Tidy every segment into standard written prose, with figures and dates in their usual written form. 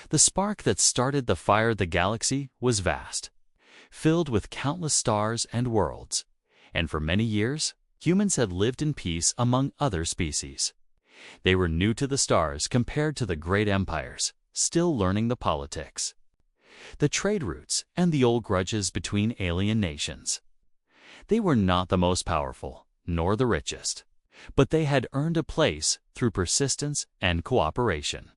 The spark that started the fire of the galaxy was vast, filled with countless stars and worlds, and for many years, humans had lived in peace among other species. They were new to the stars compared to the great empires, still learning the politics, the trade routes, and the old grudges between alien nations. They were not the most powerful, nor the richest, but they had earned a place through persistence and cooperation.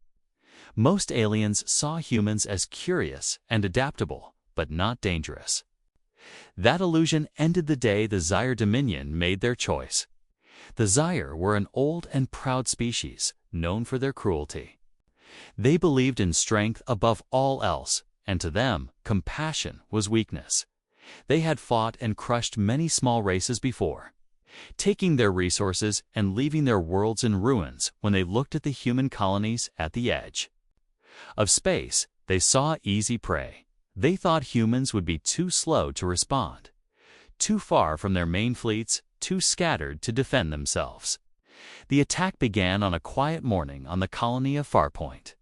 Most aliens saw humans as curious and adaptable, but not dangerous. That illusion ended the day the Zyre Dominion made their choice. The Zyre were an old and proud species, known for their cruelty. They believed in strength above all else, and to them, compassion was weakness. They had fought and crushed many small races before, taking their resources and leaving their worlds in ruins when they looked at the human colonies at the edge of space. They saw easy prey. They thought humans would be too slow to respond, too far from their main fleets, too scattered to defend themselves. The attack began on a quiet morning on the colony of Farpoint.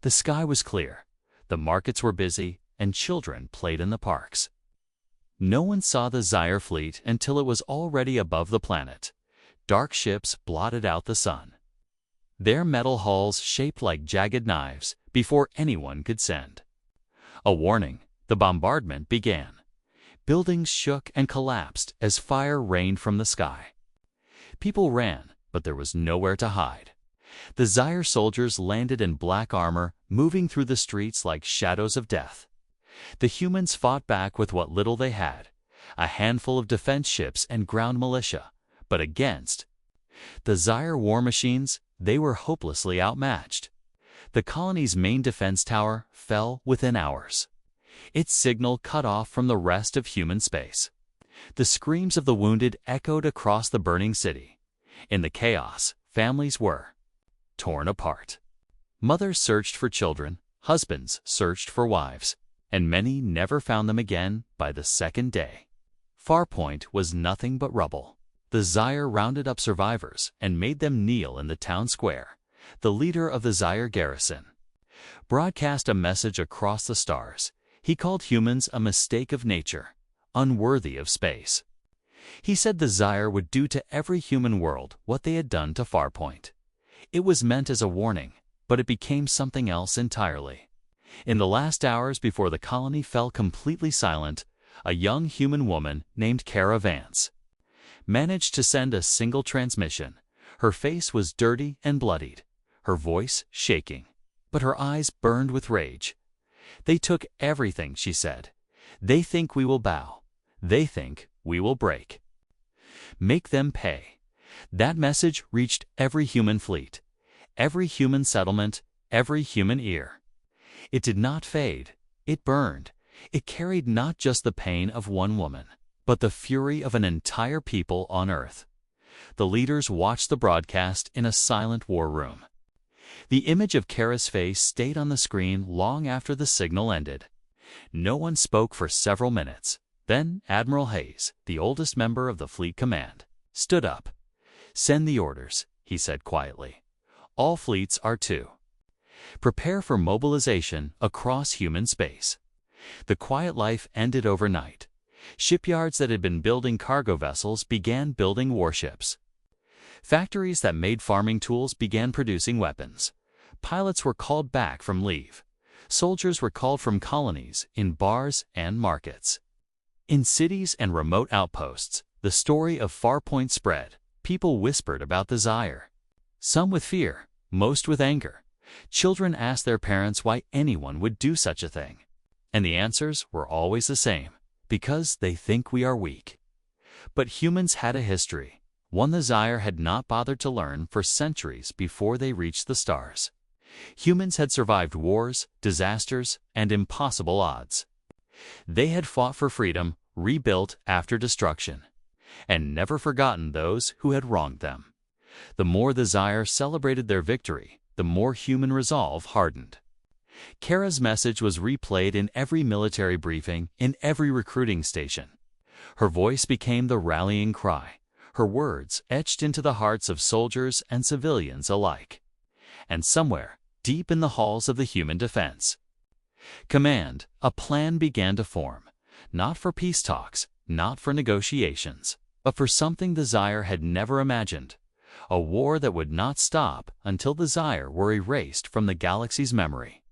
The sky was clear, the markets were busy, and children played in the parks. No one saw the Zyre fleet until it was already above the planet. Dark ships blotted out the sun, their metal hulls shaped like jagged knives before anyone could send a warning. The bombardment began. Buildings shook and collapsed as fire rained from the sky. People ran, but there was nowhere to hide. The Zyre soldiers landed in black armor, moving through the streets like shadows of death. The humans fought back with what little they had, a handful of defense ships and ground militia, but against the Zyre war machines, they were hopelessly outmatched. The colony's main defense tower fell within hours, its signal cut off from the rest of human space. The screams of the wounded echoed across the burning city. In the chaos, families were torn apart. Mothers searched for children, husbands searched for wives, and many never found them again by the second day. Farpoint was nothing but rubble. The Zyre rounded up survivors and made them kneel in the town square. The leader of the Zyre garrison broadcast a message across the stars. He called humans a mistake of nature, unworthy of space. He said the Zyre would do to every human world what they had done to Farpoint. It was meant as a warning, but it became something else entirely. In the last hours before the colony fell completely silent, a young human woman named Kara Vance managed to send a single transmission. Her face was dirty and bloodied, her voice shaking, but her eyes burned with rage. "They took everything," she said. "They think we will bow. They think we will break. Make them pay." That message reached every human fleet, every human settlement, every human ear. It did not fade. It burned. It carried not just the pain of one woman, but the fury of an entire people on Earth. The leaders watched the broadcast in a silent war room. The image of Kara's face stayed on the screen long after the signal ended. No one spoke for several minutes. Then Admiral Hayes, the oldest member of the fleet command, stood up. "Send the orders," he said quietly. "All fleets are to prepare for mobilization across human space." The quiet life ended overnight. Shipyards that had been building cargo vessels began building warships. Factories that made farming tools began producing weapons. Pilots were called back from leave. Soldiers were called from colonies, in bars and markets. In cities and remote outposts, the story of Farpoint spread. People whispered about the Zyre, some with fear, most with anger. Children asked their parents why anyone would do such a thing. And the answers were always the same: because they think we are weak. But humans had a history, one the Zyre had not bothered to learn for centuries before they reached the stars. Humans had survived wars, disasters, and impossible odds. They had fought for freedom, rebuilt after destruction, and never forgotten those who had wronged them. The more the Zyre celebrated their victory, the more human resolve hardened. Kara's message was replayed in every military briefing, in every recruiting station. Her voice became the rallying cry, her words etched into the hearts of soldiers and civilians alike. And somewhere, deep in the halls of the human defense. Command, a plan began to form, not for peace talks, not for negotiations, but for something the Zyre had never imagined, a war that would not stop until the Zyre were erased from the galaxy's memory.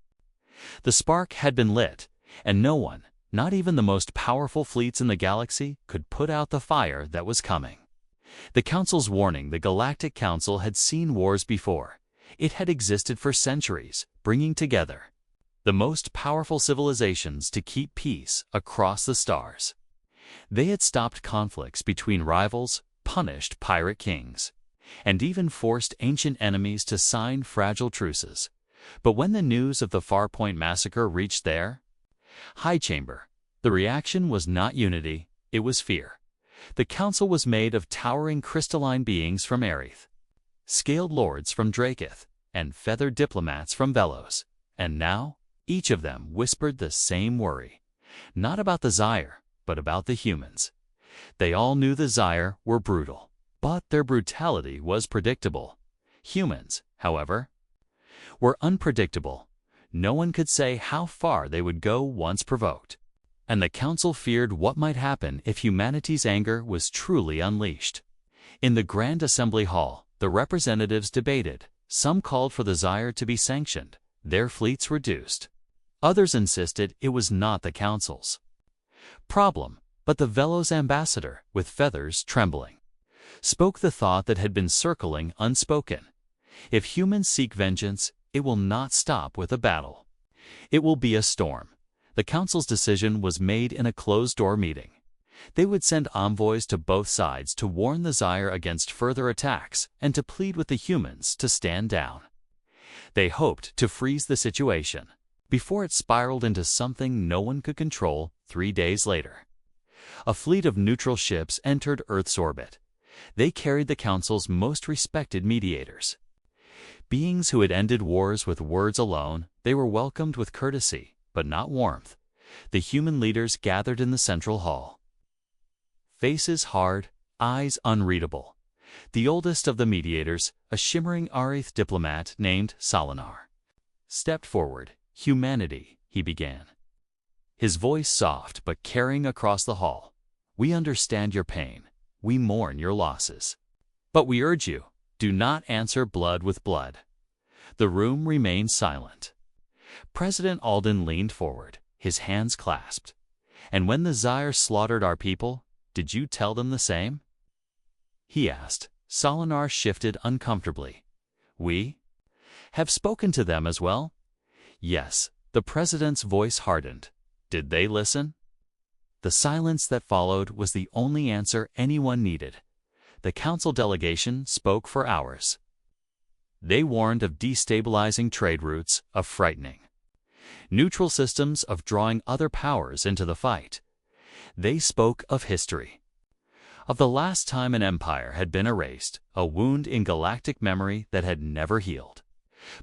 The spark had been lit, and no one, not even the most powerful fleets in the galaxy, could put out the fire that was coming. The Council's warning: the Galactic Council had seen wars before. It had existed for centuries, bringing together the most powerful civilizations to keep peace across the stars. They had stopped conflicts between rivals, punished pirate kings, and even forced ancient enemies to sign fragile truces. But when the news of the Farpoint massacre reached their high chamber, the reaction was not unity, it was fear. The Council was made of towering crystalline beings from Aerith, scaled lords from Draketh, and feathered diplomats from Velos. And now, each of them whispered the same worry. Not about the Zyre, but about the humans. They all knew the Zyre were brutal, but their brutality was predictable. Humans, however, were unpredictable. No one could say how far they would go once provoked. And the Council feared what might happen if humanity's anger was truly unleashed. In the Grand Assembly Hall, the representatives debated. Some called for the Zyre to be sanctioned, their fleets reduced. Others insisted it was not the Council's problem, but the Velos ambassador, with feathers trembling, spoke the thought that had been circling unspoken. If humans seek vengeance, it will not stop with a battle. It will be a storm. The Council's decision was made in a closed-door meeting. They would send envoys to both sides to warn the Zyre against further attacks and to plead with the humans to stand down. They hoped to freeze the situation before it spiraled into something no one could control. 3 days later, a fleet of neutral ships entered Earth's orbit. They carried the Council's most respected mediators. Beings who had ended wars with words alone, they were welcomed with courtesy, but not warmth. The human leaders gathered in the central hall. Faces hard, eyes unreadable. The oldest of the mediators, a shimmering Aerith diplomat named Solinar, stepped forward. "Humanity," he began, his voice soft but carrying across the hall. "We understand your pain. We mourn your losses. But we urge you, do not answer blood with blood." The room remained silent. President Alden leaned forward, his hands clasped. "And when the Zyre slaughtered our people, did you tell them the same?" he asked. Solinar shifted uncomfortably. "We have spoken to them as well." "Yes." The president's voice hardened. "Did they listen?" The silence that followed was the only answer anyone needed. The Council delegation spoke for hours. They warned of destabilizing trade routes, of frightening neutral systems, of drawing other powers into the fight. They spoke of history, of the last time an empire had been erased, a wound in galactic memory that had never healed.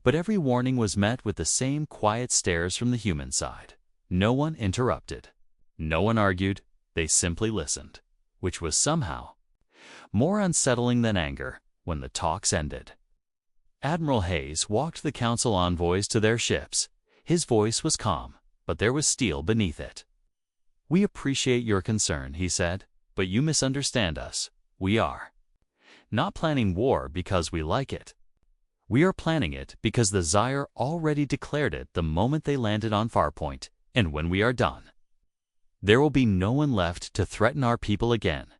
But every warning was met with the same quiet stares from the human side. No one interrupted. No one argued. They simply listened, which was somehow more unsettling than anger. When the talks ended, Admiral Hayes walked the Council envoys to their ships. His voice was calm, but there was steel beneath it. "We appreciate your concern," he said, "but you misunderstand us. We are not planning war because we like it. We are planning it because the Zyre already declared it the moment they landed on Farpoint, and when we are done, there will be no one left to threaten our people again."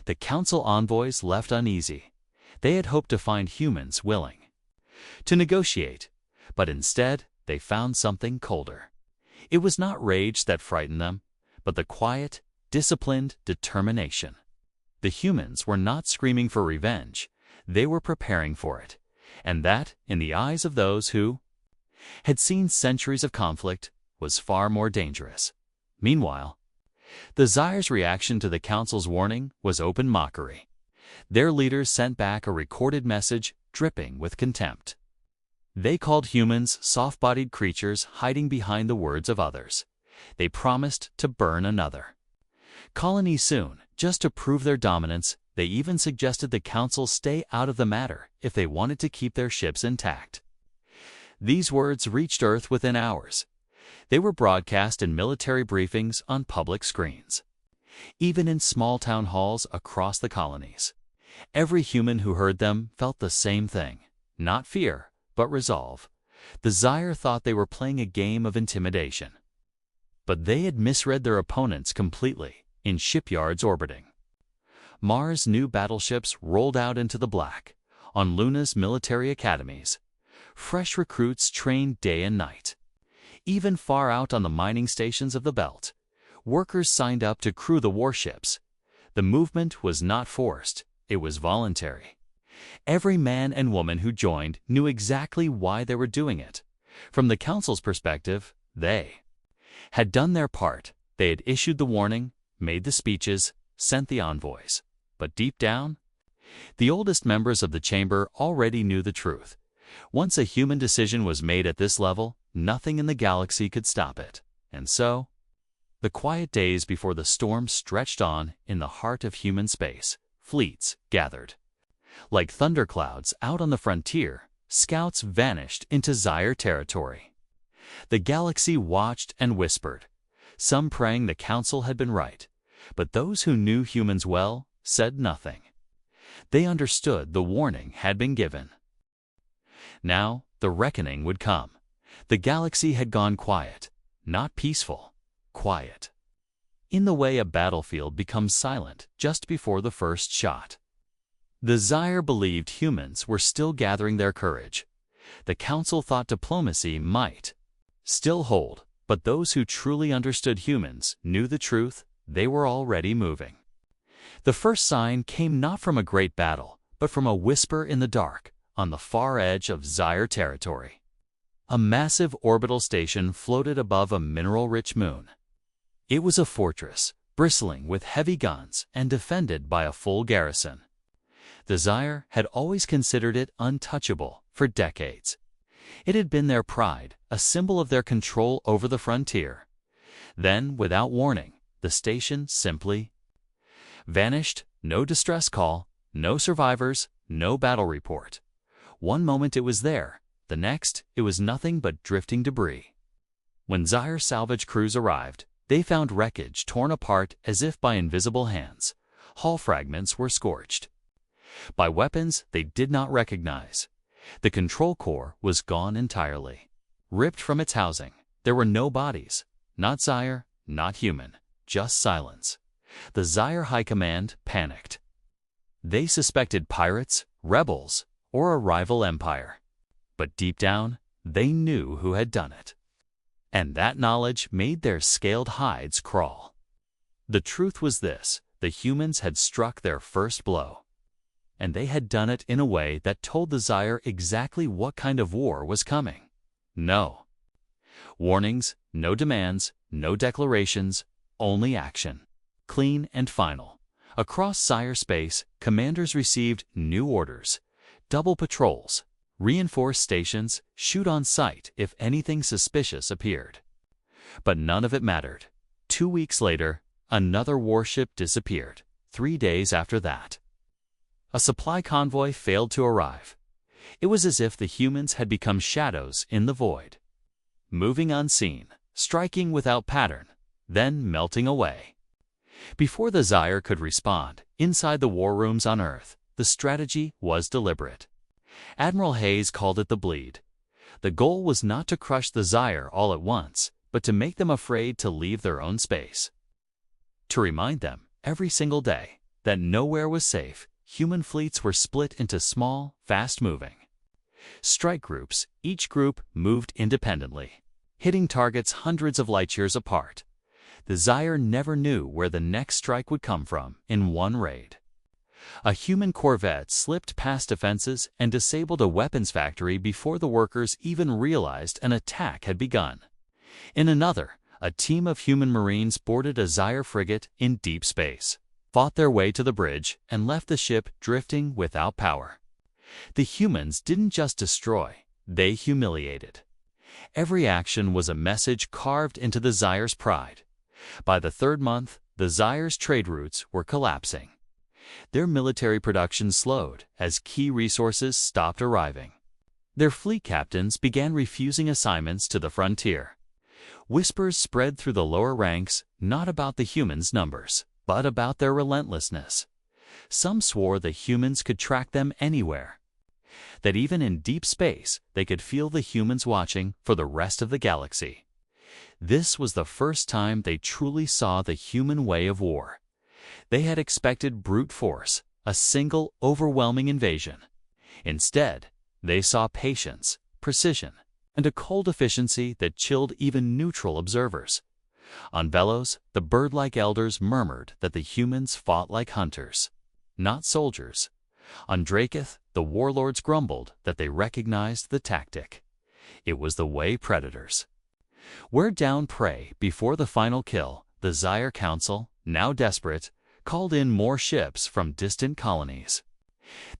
The Council envoys left uneasy. They had hoped to find humans willing to negotiate, but instead they found something colder. It was not rage that frightened them, but the quiet, disciplined determination. The humans were not screaming for revenge. They were preparing for it. And that, in the eyes of those who had seen centuries of conflict, was far more dangerous. Meanwhile, the Zyre's reaction to the Council's warning was open mockery. Their leaders sent back a recorded message dripping with contempt. They called humans soft-bodied creatures hiding behind the words of others. They promised to burn another colony soon, just to prove their dominance. They even suggested the Council stay out of the matter if they wanted to keep their ships intact. These words reached Earth within hours. They were broadcast in military briefings on public screens, even in small town halls across the colonies. Every human who heard them felt the same thing, not fear, but resolve. The Zyre thought they were playing a game of intimidation. But they had misread their opponents completely, in shipyards orbiting. Mars' new battleships rolled out into the black, on Luna's military academies. Fresh recruits trained day and night. Even far out on the mining stations of the belt, workers signed up to crew the warships. The movement was not forced, it was voluntary. Every man and woman who joined knew exactly why they were doing it. From the Council's perspective, they had done their part. They had issued the warning, made the speeches, sent the envoys. But deep down, the oldest members of the chamber already knew the truth. Once a human decision was made at this level, nothing in the galaxy could stop it. And so, the quiet days before the storm stretched on in the heart of human space, fleets gathered. Like thunderclouds out on the frontier, scouts vanished into Zyre territory. The galaxy watched and whispered, some praying the Council had been right, but those who knew humans well said nothing. They understood the warning had been given. Now, the reckoning would come. The galaxy had gone quiet, not peaceful, quiet. In the way a battlefield becomes silent just before the first shot. The Zyre believed humans were still gathering their courage. The Council thought diplomacy might still hold, but those who truly understood humans knew the truth. They were already moving. The first sign came not from a great battle, but from a whisper in the dark on the far edge of Zyre territory. A massive orbital station floated above a mineral-rich moon. It was a fortress, bristling with heavy guns and defended by a full garrison. The Zyre had always considered it untouchable for decades. It had been their pride, a symbol of their control over the frontier. Then, without warning, the station simply vanished. No distress call, no survivors, no battle report. One moment it was there, the next it was nothing but drifting debris. When Zyre salvage crews arrived, they found wreckage torn apart as if by invisible hands. Hull fragments were scorched by weapons they did not recognize. The control core was gone entirely. Ripped from its housing, there were no bodies. Not Zyre, not human, just silence. The Zyre High Command panicked. They suspected pirates, rebels, or a rival empire. But deep down, they knew who had done it. And that knowledge made their scaled hides crawl. The truth was this: the humans had struck their first blow. And they had done it in a way that told the Zyre exactly what kind of war was coming. No warnings, no demands, no declarations, only action. Clean and final. Across Zyre space, commanders received new orders: double patrols, reinforce stations, shoot on sight if anything suspicious appeared. But none of it mattered. 2 weeks later, another warship disappeared. 3 days after that, a supply convoy failed to arrive. It was as if the humans had become shadows in the void, moving unseen, striking without pattern, then melting away. Before the Zyre could respond, inside the war rooms on Earth, the strategy was deliberate. Admiral Hayes called it the bleed. The goal was not to crush the Zyre all at once, but to make them afraid to leave their own space. To remind them, every single day, that nowhere was safe. Human fleets were split into small, fast-moving strike groups. Each group moved independently, hitting targets hundreds of light-years apart. The Zyre never knew where the next strike would come from in one raid. A human corvette slipped past defenses and disabled a weapons factory before the workers even realized an attack had begun. In another, a team of human marines boarded a Zyre frigate in deep space, fought their way to the bridge, and left the ship drifting without power. The humans didn't just destroy, they humiliated. Every action was a message carved into the Zyre's pride. By the 3rd month, the Zyre's trade routes were collapsing. Their military production slowed as key resources stopped arriving. Their fleet captains began refusing assignments to the frontier. Whispers spread through the lower ranks, not about the humans' numbers, but about their relentlessness. Some swore the humans could track them anywhere, that even in deep space they could feel the humans watching for the rest of the galaxy. This was the first time they truly saw the human way of war. They had expected brute force, a single, overwhelming invasion. Instead, they saw patience, precision, and a cold efficiency that chilled even neutral observers. On Velos, the bird-like elders murmured that the humans fought like hunters, not soldiers. On Dracoth, the warlords grumbled that they recognized the tactic. It was the way predators wear down prey. Before the final kill, the Zyre Council, now desperate, called in more ships from distant colonies.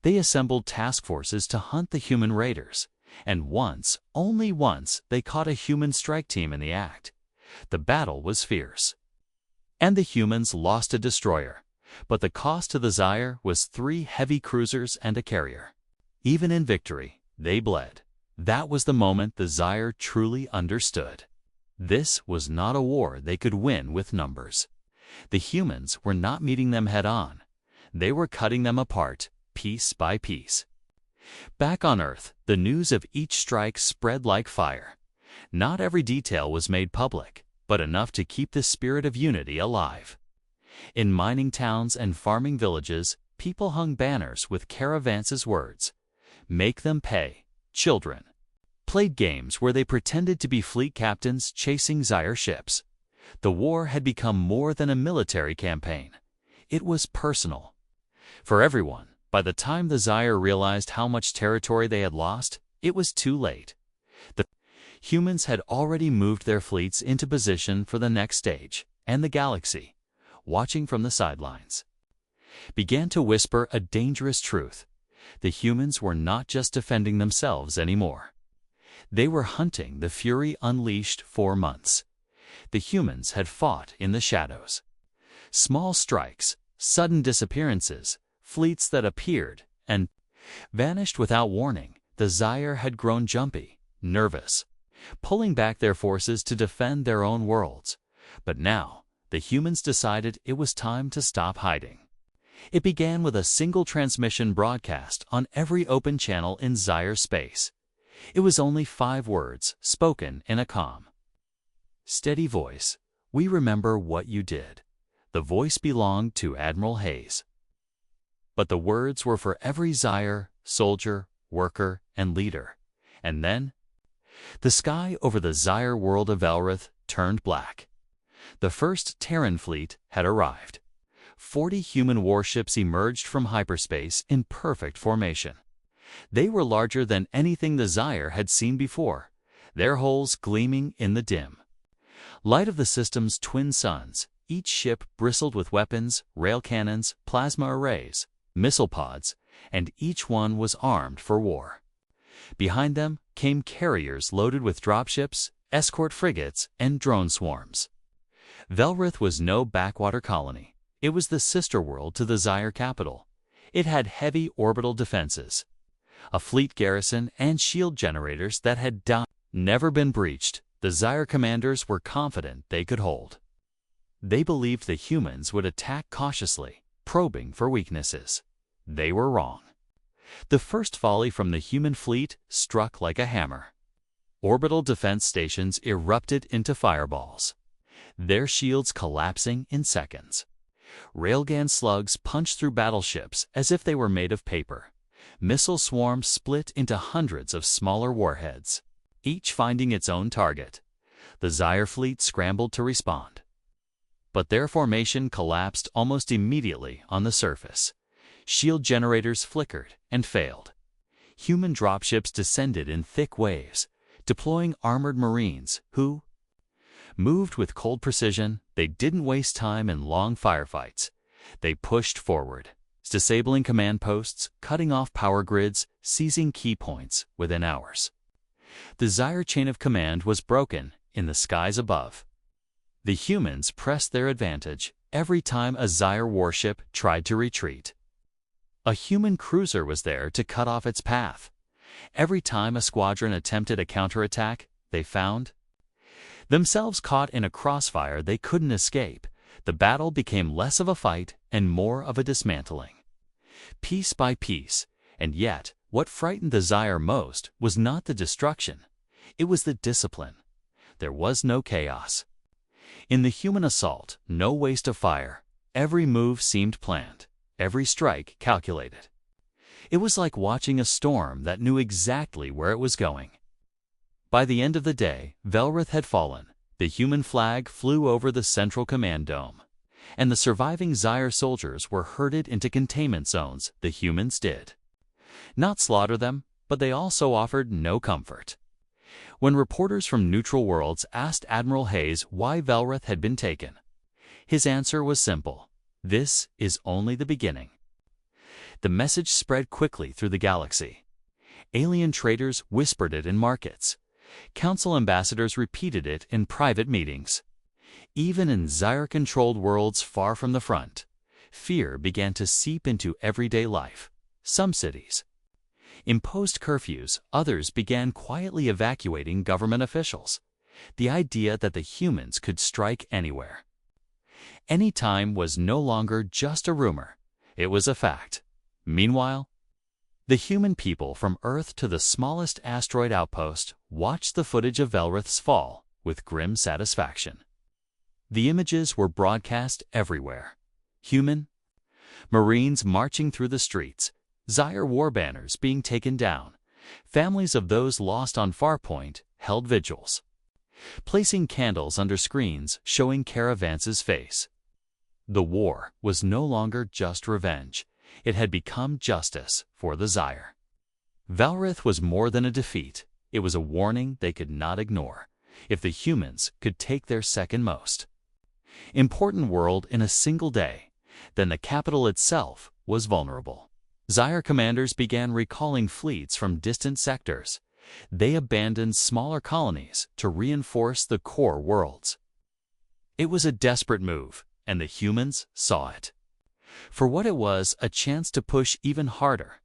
They assembled task forces to hunt the human raiders, and once, only once, they caught a human strike team in the act. The battle was fierce, and the humans lost a destroyer, but the cost to the Zyre was 3 heavy cruisers and a carrier. Even in victory, they bled. That was the moment the Zyre truly understood. This was not a war they could win with numbers. The humans were not meeting them head-on. They were cutting them apart, piece by piece. Back on Earth, the news of each strike spread like fire. Not every detail was made public, but enough to keep the spirit of unity alive. In mining towns and farming villages, people hung banners with Caravance's words, "Make them pay, children." Played games where they pretended to be fleet captains chasing Zyre ships. The war had become more than a military campaign. It was personal. For everyone, by the time the Zyre realized how much territory they had lost, it was too late. The humans had already moved their fleets into position for the next stage, and the galaxy, watching from the sidelines, began to whisper a dangerous truth. The humans were not just defending themselves anymore. They were hunting the fury unleashed for months. The humans had fought in the shadows. Small strikes, sudden disappearances, fleets that appeared and vanished without warning. The Zyre had grown jumpy, nervous, pulling back their forces to defend their own worlds. But now, the humans decided it was time to stop hiding. It began with a single transmission broadcast on every open channel in Zyre space. It was only 5 words, spoken in a calm, steady voice. "We remember what you did." The voice belonged to Admiral Hayes. But the words were for every Zyre, soldier, worker, and leader. And then, the sky over the Zyre world of Elrith turned black. The first Terran fleet had arrived. 40 human warships emerged from hyperspace in perfect formation. They were larger than anything the Zyre had seen before, their hulls gleaming in the dim light of the system's twin suns. Each ship bristled with weapons, rail cannons, plasma arrays, missile pods, and each one was armed for war. Behind them came carriers loaded with dropships, escort frigates, and drone swarms. Velrith was no backwater colony. It was the sister world to the Zyre capital. It had heavy orbital defenses, a fleet garrison, and shield generators that had never been breached. The Zyre commanders were confident they could hold. They believed the humans would attack cautiously, probing for weaknesses. They were wrong. The first volley from the human fleet struck like a hammer. Orbital defense stations erupted into fireballs, their shields collapsing in seconds. Railgun slugs punched through battleships as if they were made of paper. Missile swarms split into hundreds of smaller warheads, each finding its own target. The Zyre fleet scrambled to respond, but their formation collapsed almost immediately on the surface. Shield generators flickered and failed. Human dropships descended in thick waves, deploying armored marines who moved with cold precision. They didn't waste time in long firefights. They pushed forward, disabling command posts, cutting off power grids, seizing key points within hours. The Zyre chain of command was broken in the skies above. The humans pressed their advantage every time a Zyre warship tried to retreat. A human cruiser was there to cut off its path. Every time a squadron attempted a counterattack, they found themselves caught in a crossfire they couldn't escape. The battle became less of a fight and more of a dismantling. Piece by piece, and yet, what frightened the Zyre most was not the destruction. It was the discipline. There was no chaos. In the human assault, no waste of fire. Every move seemed planned, every strike calculated. It was like watching a storm that knew exactly where it was going. By the end of the day, Velrith had fallen. The human flag flew over the central command dome, and the surviving Zyre soldiers were herded into containment zones. The humans did not slaughter them, but they also offered no comfort. When reporters from neutral worlds asked Admiral Hayes why Velrith had been taken, his answer was simple: this is only the beginning. The message spread quickly through the galaxy. Alien traders whispered it in markets. Council ambassadors repeated it in private meetings. Even in Zyre-controlled worlds far from the front, fear began to seep into everyday life. Some cities imposed curfews, others began quietly evacuating government officials. The idea that the humans could strike anywhere, anytime, was no longer just a rumor. It was a fact. Meanwhile, the human people from Earth to the smallest asteroid outpost watched the footage of Velrith's fall with grim satisfaction. The images were broadcast everywhere. Human Marines marching through the streets, Zyre war banners being taken down. Families of those lost on Farpoint held vigils, placing candles under screens showing Caravance's face. The war was no longer just revenge. It had become justice for the Zyre. Velrith was more than a defeat. It was a warning they could not ignore. If the humans could take their second most important world in a single day, then the capital itself was vulnerable. Zyre commanders began recalling fleets from distant sectors. They abandoned smaller colonies to reinforce the core worlds. It was a desperate move, and the humans saw it for what it was: a chance to push even harder.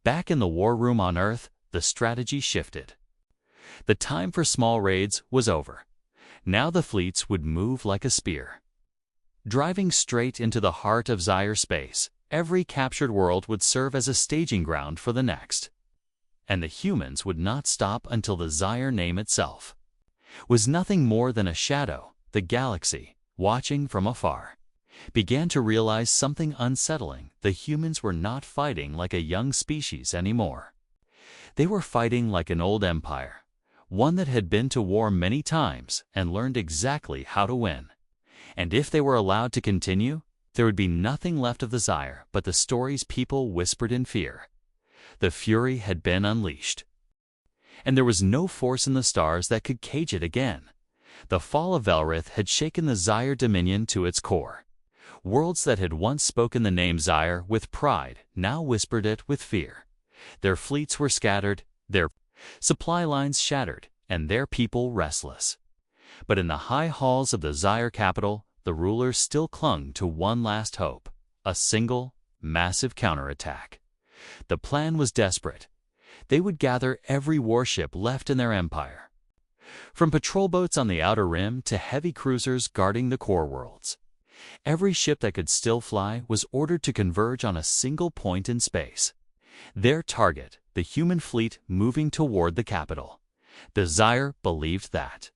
Back in the war room on Earth, the strategy shifted. The time for small raids was over. Now the fleets would move like a spear, driving straight into the heart of Zyre space. Every captured world would serve as a staging ground for the next. And the humans would not stop until the Zyre name itself was nothing more than a shadow. The galaxy, watching from afar, began to realize something unsettling. The humans were not fighting like a young species anymore. They were fighting like an old empire, one that had been to war many times and learned exactly how to win. And if they were allowed to continue, there would be nothing left of the Zyre but the stories people whispered in fear. The fury had been unleashed, and there was no force in the stars that could cage it again. The fall of Velrith had shaken the Zyre dominion to its core. Worlds that had once spoken the name Zyre with pride now whispered it with fear. Their fleets were scattered, their supply lines shattered, and their people restless. But in the high halls of the Zyre capital, the rulers still clung to one last hope: a single, massive counterattack. The plan was desperate. They would gather every warship left in their empire, from patrol boats on the outer rim to heavy cruisers guarding the core worlds. Every ship that could still fly was ordered to converge on a single point in space. Their target, the human fleet moving toward the capital. The Zyre believed that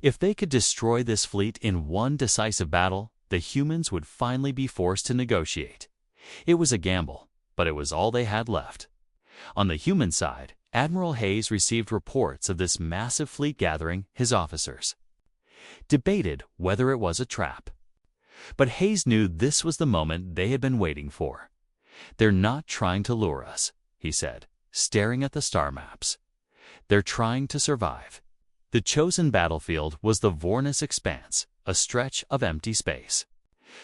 if they could destroy this fleet in one decisive battle, the humans would finally be forced to negotiate. It was a gamble, but it was all they had left. On the human side, Admiral Hayes received reports of this massive fleet gathering. His officers debated whether it was a trap. But Hayes knew this was the moment they had been waiting for. "They're not trying to lure us," he said, staring at the star maps. "They're trying to survive." The chosen battlefield was the Vornis Expanse, a stretch of empty space.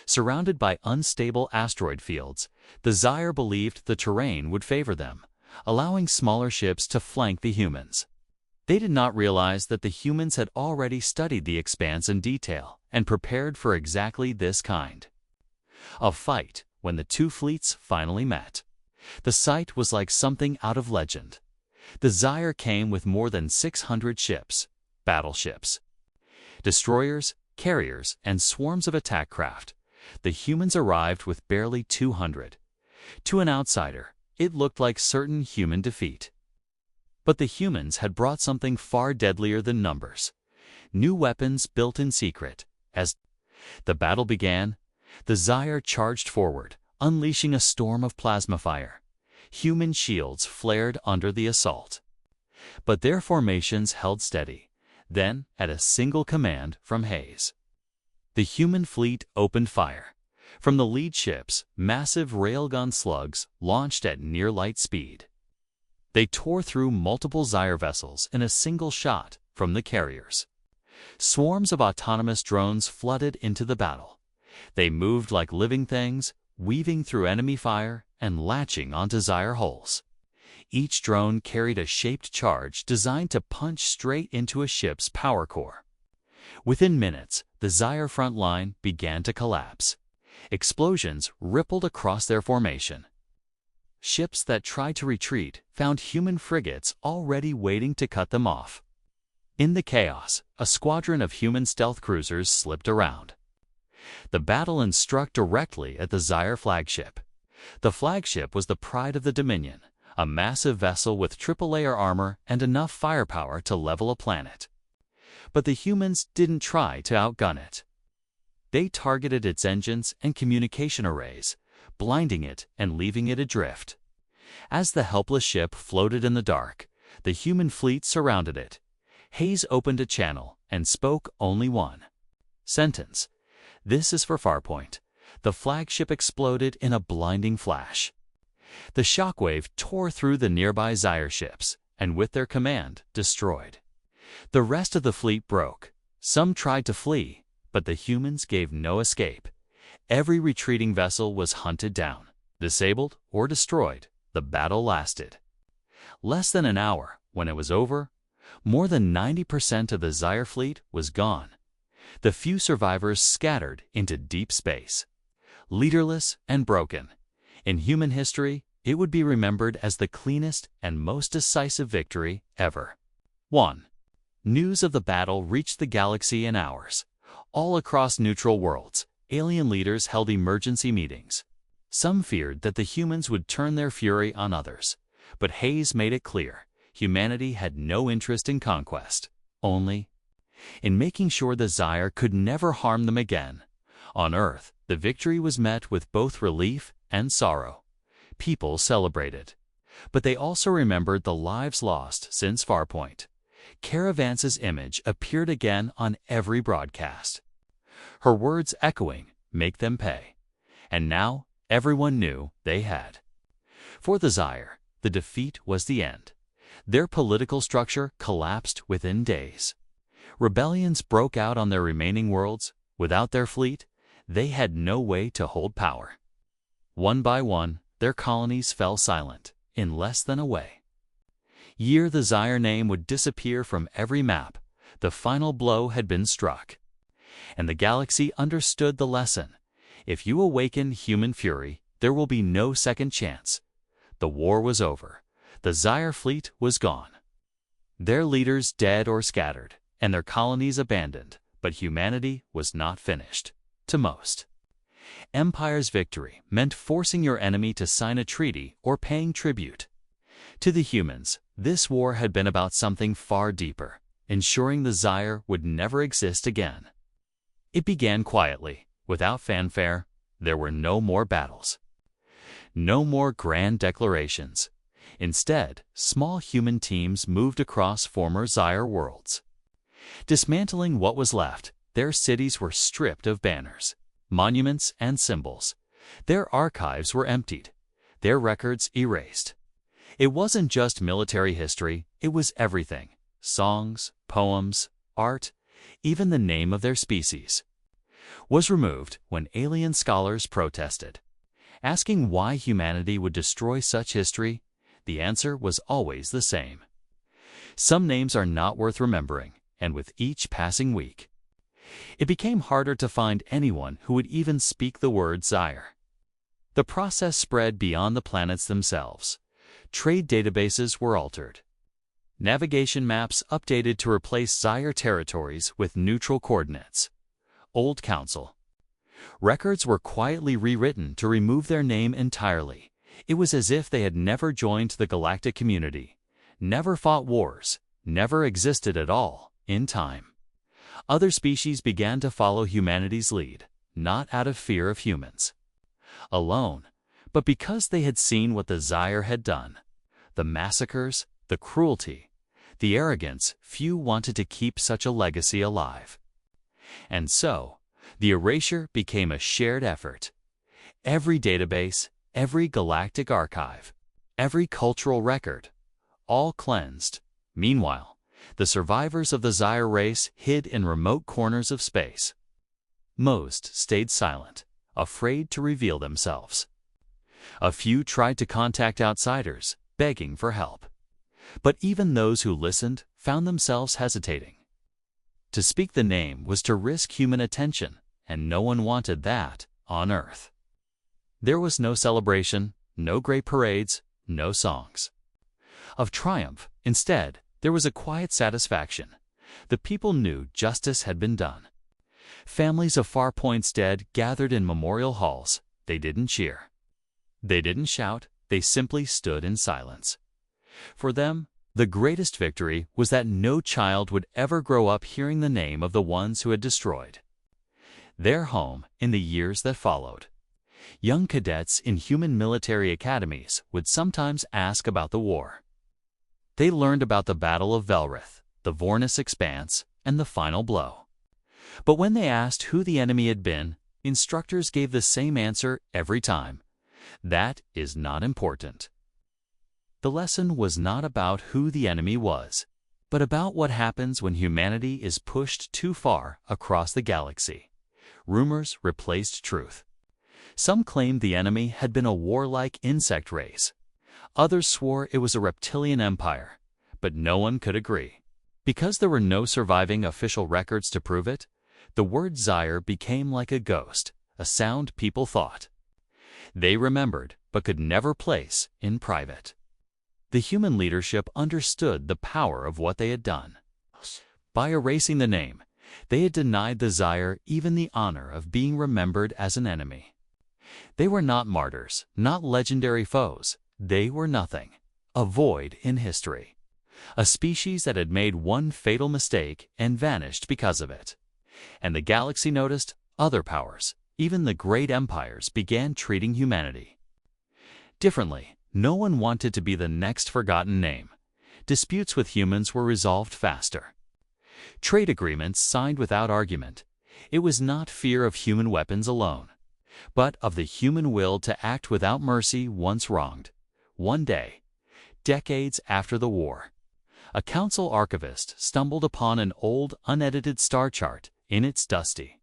Surrounded by unstable asteroid fields, the Zyre believed the terrain would favor them, allowing smaller ships to flank the humans. They did not realize that the humans had already studied the expanse in detail and prepared for exactly this kind of fight. When the two fleets finally met, the sight was like something out of legend. The Zyre came with more than 600 ships, battleships, destroyers, carriers, and swarms of attack craft. The humans arrived with barely 200. To an outsider, it looked like certain human defeat. But the humans had brought something far deadlier than numbers. New weapons built in secret. As the battle began, the Zyre charged forward, unleashing a storm of plasma fire. Human shields flared under the assault. But their formations held steady. Then, at a single command from Hayes, the human fleet opened fire. From the lead ships, massive railgun slugs launched at near-light speed. They tore through multiple Zyre vessels in a single shot from the carriers. Swarms of autonomous drones flooded into the battle. They moved like living things, weaving through enemy fire and latching onto Zyre hulls. Each drone carried a shaped charge designed to punch straight into a ship's power core. Within minutes, the Zyre front line began to collapse. Explosions rippled across their formation. Ships that tried to retreat found human frigates already waiting to cut them off. In the chaos, a squadron of human stealth cruisers slipped around. The battle struck directly at the Zyre flagship. The flagship was the pride of the Dominion, a massive vessel with triple-layer armor and enough firepower to level a planet. But the humans didn't try to outgun it. They targeted its engines and communication arrays, blinding it and leaving it adrift. As the helpless ship floated in the dark, the human fleet surrounded it. Hayes opened a channel and spoke only one sentence. "This is for Farpoint." The flagship exploded in a blinding flash. The shockwave tore through the nearby Zyre ships, and with their command, destroyed. The rest of the fleet broke. Some tried to flee, but the humans gave no escape. Every retreating vessel was hunted down, disabled, or destroyed. The battle lasted less than an hour. When it was over, more than 90% of the Zyre fleet was gone. The few survivors scattered into deep space, leaderless and broken. In human history, it would be remembered as the cleanest and most decisive victory ever. 1. News of the battle reached the galaxy in hours. All across neutral worlds, alien leaders held emergency meetings. Some feared that the humans would turn their fury on others, but Hayes made it clear humanity had no interest in conquest, only in making sure the Zyre could never harm them again. On Earth, the victory was met with both relief and sorrow. People celebrated, but they also remembered the lives lost since Farpoint. Caravance's image appeared again on every broadcast. Her words echoing, "Make them pay." And now everyone knew they had. For the Zyre, the defeat was the end. Their political structure collapsed within days. Rebellions broke out on their remaining worlds. Without their fleet, they had no way to hold power. One by one, their colonies fell silent, in less than a way. The Zyre name would disappear from every map. The final blow had been struck. And the galaxy understood the lesson. If you awaken human fury, there will be no second chance. The war was over. The Zyre fleet was gone. Their leaders dead or scattered, and their colonies abandoned, but humanity was not finished. To most, Empire's victory meant forcing your enemy to sign a treaty or paying tribute. To the humans, this war had been about something far deeper, ensuring the Zyre would never exist again. It began quietly, without fanfare. There were no more battles, no more grand declarations. Instead, small human teams moved across former Zyre worlds. Dismantling what was left, their cities were stripped of banners, monuments, and symbols. Their archives were emptied, their records erased. It wasn't just military history, it was everything: songs, poems, art, even the name of their species was removed when alien scholars protested. Asking why humanity would destroy such history, the answer was always the same. Some names are not worth remembering, and with each passing week, it became harder to find anyone who would even speak the word Zyre. The process spread beyond the planets themselves. Trade databases were altered, Navigation maps updated to replace Zyre territories with neutral coordinates. Old Council. Records were quietly rewritten to remove their name entirely. It was as if they had never joined the galactic community, never fought wars, never existed at all, in time. Other species began to follow humanity's lead, not out of fear of humans alone, but because they had seen what the Zyre had done. The massacres, the cruelty, the arrogance. Few wanted to keep such a legacy alive. And so, the erasure became a shared effort. Every database, every galactic archive, every cultural record, all cleansed. Meanwhile, the survivors of the Zyre race hid in remote corners of space. Most stayed silent, afraid to reveal themselves. A few tried to contact outsiders, begging for help. But even those who listened found themselves hesitating. To speak the name was to risk human attention, and no one wanted that on Earth. There was no celebration, no great parades, no songs of triumph. Instead, there was a quiet satisfaction. The people knew justice had been done. Families of Farpoint's dead gathered in memorial halls. They didn't cheer. They didn't shout. They simply stood in silence. For them, the greatest victory was that no child would ever grow up hearing the name of the ones who had destroyed their home in the years that followed. Young cadets in human military academies would sometimes ask about the war. They learned about the Battle of Velrith, the Vornis Expanse, and the final blow. But when they asked who the enemy had been, instructors gave the same answer every time. That is not important. The lesson was not about who the enemy was, but about what happens when humanity is pushed too far across the galaxy. Rumors replaced truth. Some claimed the enemy had been a warlike insect race. Others swore it was a reptilian empire, but no one could agree. Because there were no surviving official records to prove it, the word Zyre became like a ghost, a sound people thought they remembered but could never place in private. The human leadership understood the power of what they had done. By erasing the name, they had denied the Zyre even the honor of being remembered as an enemy. They were not martyrs, not legendary foes. They were nothing, a void in history. A species that had made one fatal mistake and vanished because of it. And the galaxy noticed. Other powers, even the great empires, began treating humanity differently. No one wanted to be the next forgotten name. Disputes with humans were resolved faster. Trade agreements signed without argument. It was not fear of human weapons alone, but of the human will to act without mercy once wronged. One day, decades after the war, a council archivist stumbled upon an old, unedited star chart. In its dusty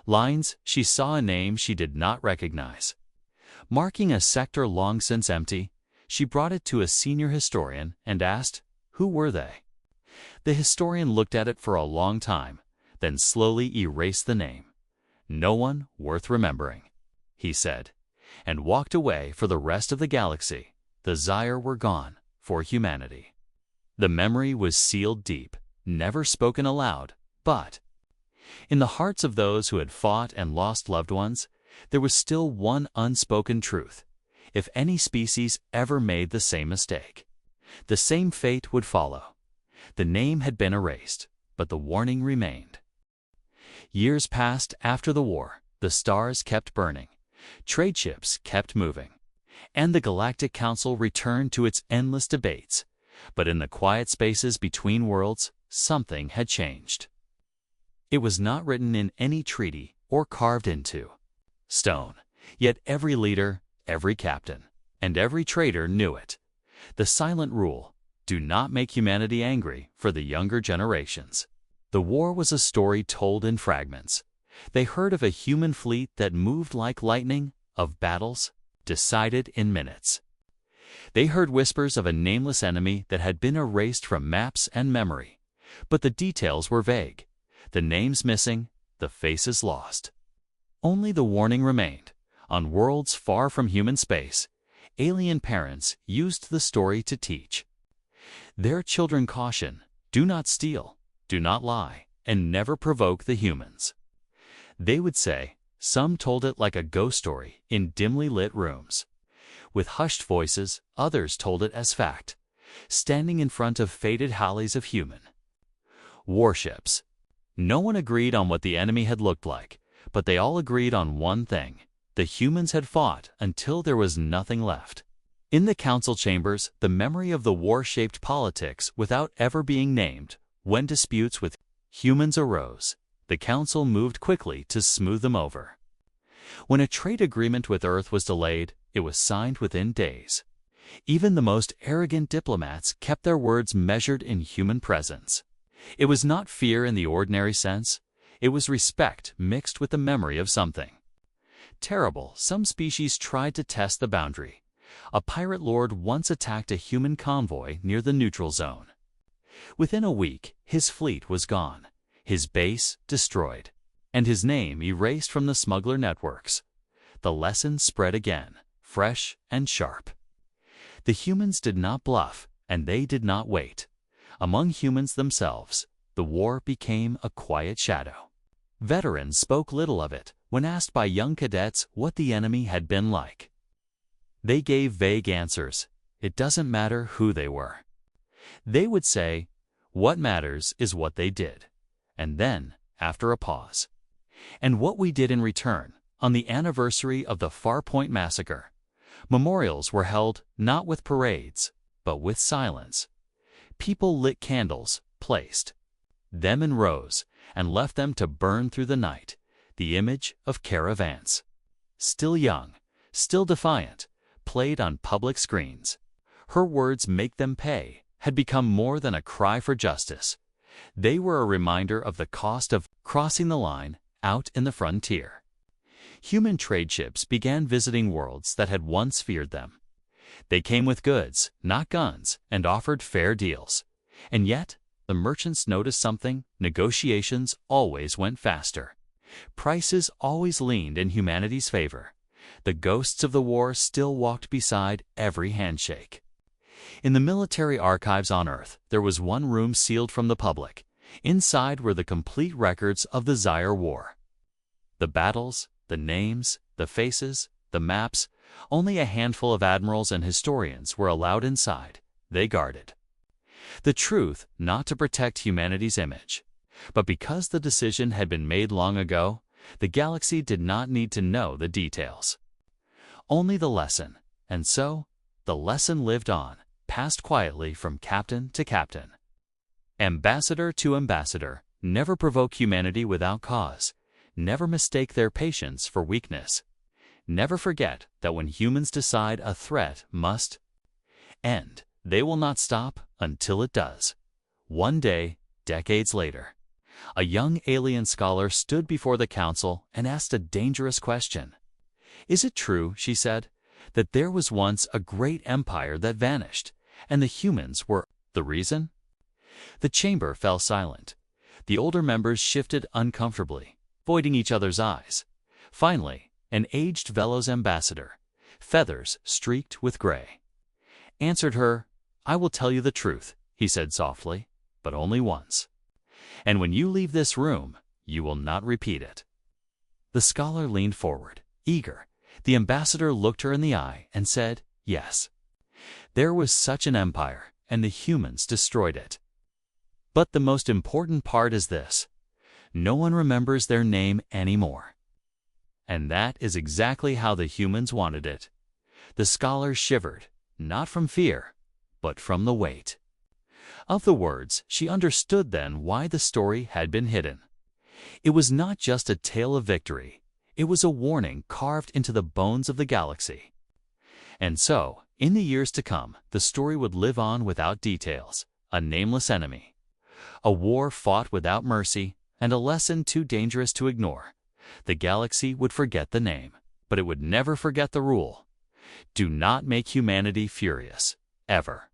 lines, she saw a name she did not recognize. Marking a sector long since empty, she brought it to a senior historian and asked, who were they? The historian looked at it for a long time, then slowly erased the name. No one worth remembering, he said, and walked away for the rest of the galaxy. The Zyre were gone for humanity. The memory was sealed deep, never spoken aloud, but in the hearts of those who had fought and lost loved ones, there was still one unspoken truth. If any species ever made the same mistake, the same fate would follow. The name had been erased, but the warning remained. Years passed after the war. The stars kept burning. Trade ships kept moving. And the Galactic Council returned to its endless debates. But in the quiet spaces between worlds, something had changed. It was not written in any treaty or carved into stone. Yet every leader, every captain, and every trader knew it. The silent rule: do not make humanity angry for the younger generations. The war was a story told in fragments. They heard of a human fleet that moved like lightning, of battles decided in minutes. They heard whispers of a nameless enemy that had been erased from maps and memory. But the details were vague. The names missing, the faces lost. Only the warning remained. On worlds far from human space, alien parents used the story to teach. Their children caution, do not steal, do not lie, and never provoke the humans. They would say, some told it like a ghost story in dimly lit rooms. With hushed voices, others told it as fact, standing in front of faded hallies of human warships. No one agreed on what the enemy had looked like, but they all agreed on one thing. The humans had fought until there was nothing left. In the council chambers, the memory of the war-shaped politics without ever being named. When disputes with humans arose, the council moved quickly to smooth them over. When a trade agreement with Earth was delayed, it was signed within days. Even the most arrogant diplomats kept their words measured in human presence. It was not fear in the ordinary sense. It was respect mixed with the memory of something terrible. Some species tried to test the boundary. A pirate lord once attacked a human convoy near the neutral zone. Within a week, his fleet was gone, his base destroyed, and his name erased from the smuggler networks. The lesson spread again, fresh and sharp. The humans did not bluff, and they did not wait. Among humans themselves, the war became a quiet shadow. Veterans spoke little of it when asked by young cadets what the enemy had been like. They gave vague answers. It doesn't matter who they were. They would say, what matters is what they did. And then, after a pause, and what we did in return. On the anniversary of the Farpoint massacre, memorials were held not with parades, but with silence. People lit candles, placed them in rows, and left them to burn through the night. The image of Cara Vance, still young, still defiant, played on public screens. Her words make them pay had become more than a cry for justice. They were a reminder of the cost of crossing the line out in the frontier. Human trade ships began visiting worlds that had once feared them. They came with goods, not guns, and offered fair deals. And yet, the merchants noticed something. Negotiations always went faster. Prices always leaned in humanity's favor. The ghosts of the war still walked beside every handshake. In the military archives on Earth, there was one room sealed from the public. Inside were the complete records of the Zaire War. The battles, the names, the faces, the maps. Only a handful of admirals and historians were allowed inside. They guarded the truth, not to protect humanity's image, but because the decision had been made long ago. The galaxy did not need to know the details, only the lesson. And so, the lesson lived on, passed quietly from captain to captain, ambassador to ambassador. Never provoke humanity without cause. Never mistake their patience for weakness. Never forget that when humans decide a threat must end, they will not stop until it does. One day, decades later, a young alien scholar stood before the council and asked a dangerous question. Is it true, she said, that there was once a great empire that vanished, and the humans were the reason? The chamber fell silent. The older members shifted uncomfortably, avoiding each other's eyes. Finally, an aged Velos ambassador, feathers streaked with gray, answered her. I will tell you the truth, he said softly, but only once. And when you leave this room, you will not repeat it. The scholar leaned forward, eager. The ambassador looked her in the eye and said, yes. There was such an empire, and the humans destroyed it. But the most important part is this. No one remembers their name anymore. And that is exactly how the humans wanted it. The scholar shivered, not from fear, but from the weight of the words. She understood then why the story had been hidden. It was not just a tale of victory. It was a warning carved into the bones of the galaxy. And so, in the years to come, the story would live on without details. A nameless enemy, a war fought without mercy, and a lesson too dangerous to ignore. The galaxy would forget the name, but it would never forget the rule. Do not make humanity furious, ever.